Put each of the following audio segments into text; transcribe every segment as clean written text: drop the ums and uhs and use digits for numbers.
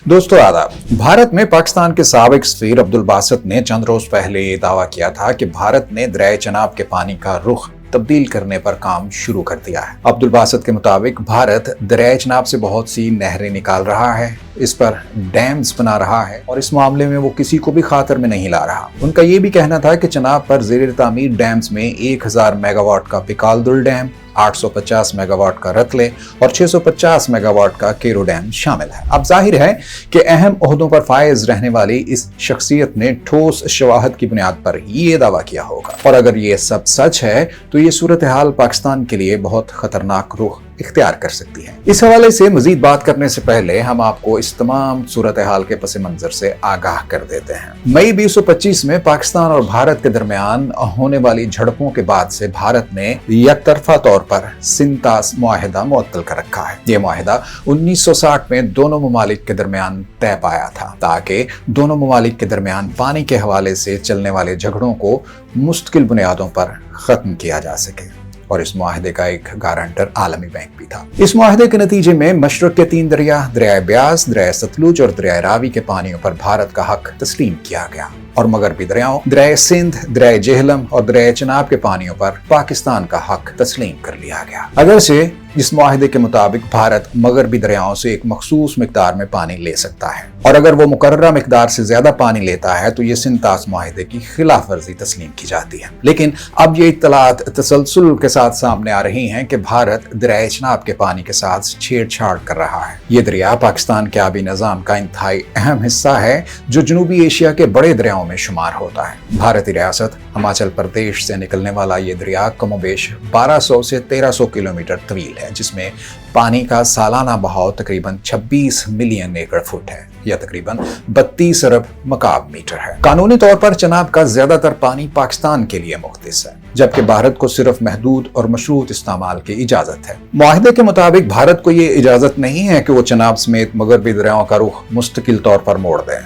दोस्तों आदाब। भारत में पाकिस्तान के साबिक सफीर अब्दुल बासित ने चंद रोज पहले ये दावा किया था कि भारत ने दरिया चनाब के पानी का रुख तब्दील करने पर काम शुरू कर दिया है। अब्दुल बासित के मुताबिक भारत दरिया चनाब से बहुत सी नहरें निकाल रहा है, इस पर डैम्स बना रहा है और इस मामले में वो किसी को भी खातर में नहीं ला रहा। उनका ये भी कहना था कि चनाब पर ज़ेर तामीर डैम्स में 1000 मेगावाट का पिकालदुल डैम, 850 मेगावाट का रतले और 650 मेगावाट का केरो डैम शामिल है। अब जाहिर है कि अहम ओहदों पर फायज रहने वाली इस शख्सियत ने ठोस शवाहद की बुनियाद पर ये दावा किया होगा, और अगर ये सब सच है तो ये सूरत हाल पाकिस्तान के लिए बहुत खतरनाक रुख इख्तियार कर सकती है। इस हवाले से मजीद बात करने से पहले हम आपको इस तमाम सूरत हाल के पस मंजर से आगाह कर देते हैं। मई 2025 में पाकिस्तान और भारत के दरमियान होने वाली झड़पों के बाद से भारत ने यकतरफा तौर पर सिंतास मुआहिदा मुअत्तल कर रखा है। ये मुआहिदा 1960 में दोनों ममालिक के दरमियान तय पाया था ताकि दोनों ममालिक के दरमियान पानी के हवाले से चलने वाले झगड़ों को मुस्तकिल बुनियादों पर खत्म किया जा सके, और इस मुआहिदे का एक गारंटर आलमी बैंक भी था। इस मुआहिदे के नतीजे में मशरक के 3 दरिया, दरिया ब्यास, दरिया सतलुज और दरिया रावी के पानियों पर भारत का हक तस्लीम किया गया, और मगरबी दरियाओं दरिया सिंध, दरिया जेहलम और दरिया चनाब के पानियों पर पाकिस्तान का हक तस्लीम कर लिया गया। अगर से इस मुआहिदे के मुताबिक भारत मगरबी दरियाओं से एक मखसूस मिकदार में पानी ले सकता है, और अगर वो मुकर्ररा मिकदार से ज्यादा पानी लेता है तो ये सिंतास मुआहिदे की खिलाफ वर्जी तस्लीम की जाती है। लेकिन अब ये इत्तलात तसलसल के साथ सामने आ रही हैं कि भारत दरिया चनाब के पानी के साथ छेड़छाड़ कर रहा है। ये दरिया पाकिस्तान के आबी निजाम का इंतहाई अहम हिस्सा है जो जनूबी एशिया के बड़े दरियाओं में शुमार होता है। भारतीय रियासत हिमाचल प्रदेश से निकलने वाला ये दरिया कमोबेश 1200 से 1300 किलोमीटर तवील है, जिसमें पानी का सालाना बहाव तकरीबन 26 मिलियन एकड़ फुट है या तकरीबन 32 अरब मकाब मीटर है। कानूनी तौर पर चनाब का ज्यादातर पानी पाकिस्तान के लिए मुख्तस है, जबकि भारत को सिर्फ महदूद और मशरूत इस्तेमाल की इजाजत है। मुआहिदे के मुताबिक भारत को ये इजाजत नहीं है कि वो चनाब समेत मगरबी दरियाओं का रुख मुस्तकिल तौर पर मोड़ दे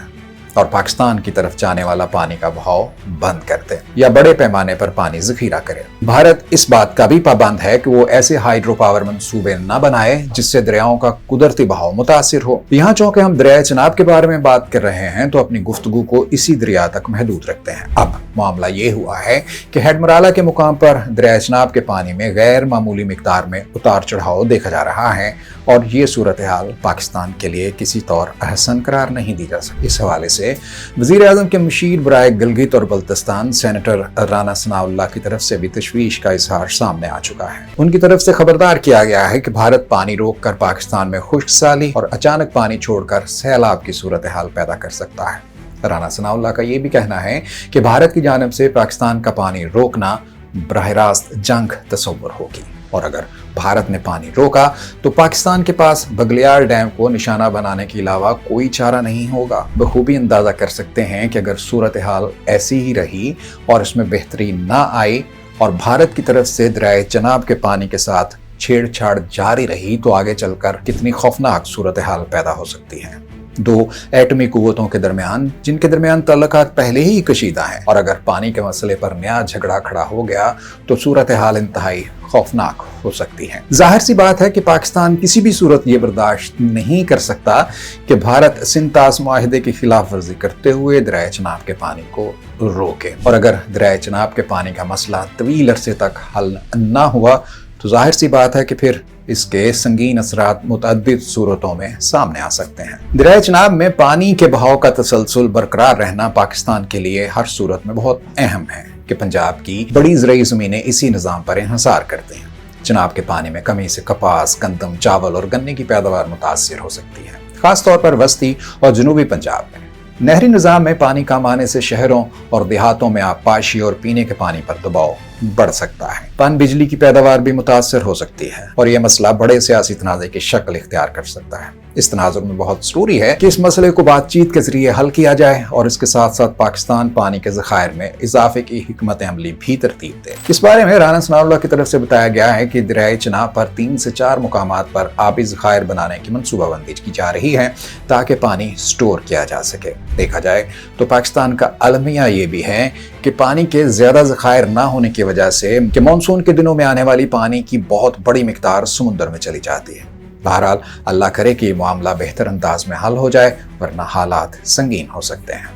और पाकिस्तान की तरफ जाने वाला पानी का बहाव बंद कर दे या बड़े पैमाने पर पानी जखीरा करे। भारत इस बात का भी पाबंद है कि वो ऐसे हाइड्रो पावर मंसूबे न बनाए जिससे दरियाओं का कुदरती बहाव मुतासिर हो। यहाँ चूंकि हम दरिया चनाब के बारे में बात कर रहे हैं तो अपनी गुफ्तगू को इसी दरिया तक महदूद रखते हैं। अब मामला ये हुआ है कि हेडमराला के मुकाम पर दरिया चनाब के पानी में गैर मामूली मिकदार में उतार चढ़ाव देखा जा रहा है, और ये सूरत हाल पाकिस्तान के लिए किसी तौर अहसन करार नहीं दी जा सकती। इस हवाले से वज़ीर आज़म के मुशीर बराए गिलगित और बल्तिस्तान सेनेटर राना सनाउल्लाह की तरफ से भी तशवीश का इजहार सामने आ चुका है। उनकी तरफ से खबरदार किया गया है कि भारत पानी रोक कर पाकिस्तान में खुश्क साली और अचानक पानी छोड़कर सैलाब की सूरत हाल पैदा कर सकता है। राना सनाउल्लाह का ये भी कहना है कि भारत की जानिब से पाकिस्तान का पानी रोकना बराह रास्त जंग तस्वुर होगी, और अगर भारत ने पानी रोका तो पाकिस्तान के पास बगलियार डैम को निशाना बनाने के अलावा कोई चारा नहीं होगा। बखूबी अंदाजा कर सकते हैं कि अगर सूरत हाल ऐसी ही रही और इसमें बेहतरी ना आई और भारत की तरफ से दरिया चनाब के पानी के साथ छेड़छाड़ जारी रही तो आगे चलकर कितनी खौफनाक सूरत हाल पैदा हो सकती है। 2 एटमी कुव्वतों के दरमियान जिनके दरमियान तल्लुकात पहले ही कशीदा हैं, और अगर पानी के मसले पर नया झगड़ा खड़ा हो गया तो सूरत हाल इंतहाई खौफनाक हो सकती है। जाहिर सी बात है कि पाकिस्तान किसी भी सूरत ये बर्दाश्त नहीं कर सकता कि भारत सिंतास मुआहिदे की खिलाफ वर्जी करते हुए दरिया चनाब के पानी को रोके, और अगर दरिया चनाब के पानी का मसला तवील अरसे तक हल ना हुआ तो जाहिर सी बात है कि फिर इसके संगीन असरात मुतअद्दिद सूरतों में सामने आ सकते हैं। दरिया चनाब में पानी के बहाव का तसलसल बरकरार रहना पाकिस्तान के लिए हर सूरत में बहुत अहम है कि पंजाब की बड़ी ज़राई ज़मीनें इसी निज़ाम पर इन्हिसार करती हैं। चनाब के पानी में कमी से कपास, गंदम, चावल और गन्ने की पैदावार मुतासिर हो सकती है, खासतौर पर वस्ती और जनूबी पंजाब में। नहरी निज़ाम में पानी कम आने से शहरों और देहातों में आबपाशी और पीने के पानी पर दबाव बढ़ सकता है। पन बिजली की पैदावार भी मुतासर हो सकती है, और यह मसला बड़े सियासी तनाज़े की शक्ल इख्तियार कर सकता है। इस तनाजुर में बहुत ज़रूरी है कि इस मसले को बातचीत के जरिए हल किया जाए, और इसके साथ साथ पाकिस्तान पानी के ज़खायर में इजाफे की हिकमत अमली भी तरतीब दे। इस बारे में राना सनाउल्लाह की तरफ से बताया गया है कि दरिया चनाब पर 3 से 4 मुकामात पर आबी ज़खायर बनाने की मनसूबाबंदी की जा रही है ताकि पानी स्टोर किया जा सके। देखा जाए तो पाकिस्तान का अलमिया ये भी है कि पानी के ज्यादा ज़खायर ना होने की वजह से कि मानसून के दिनों में आने वाली पानी की बहुत बड़ी मिकदार समुद्र में चली जाती है। بہرحال اللہ کرے کہ یہ معاملہ بہتر انداز میں حل ہو جائے، ورنہ حالات سنگین ہو سکتے ہیں۔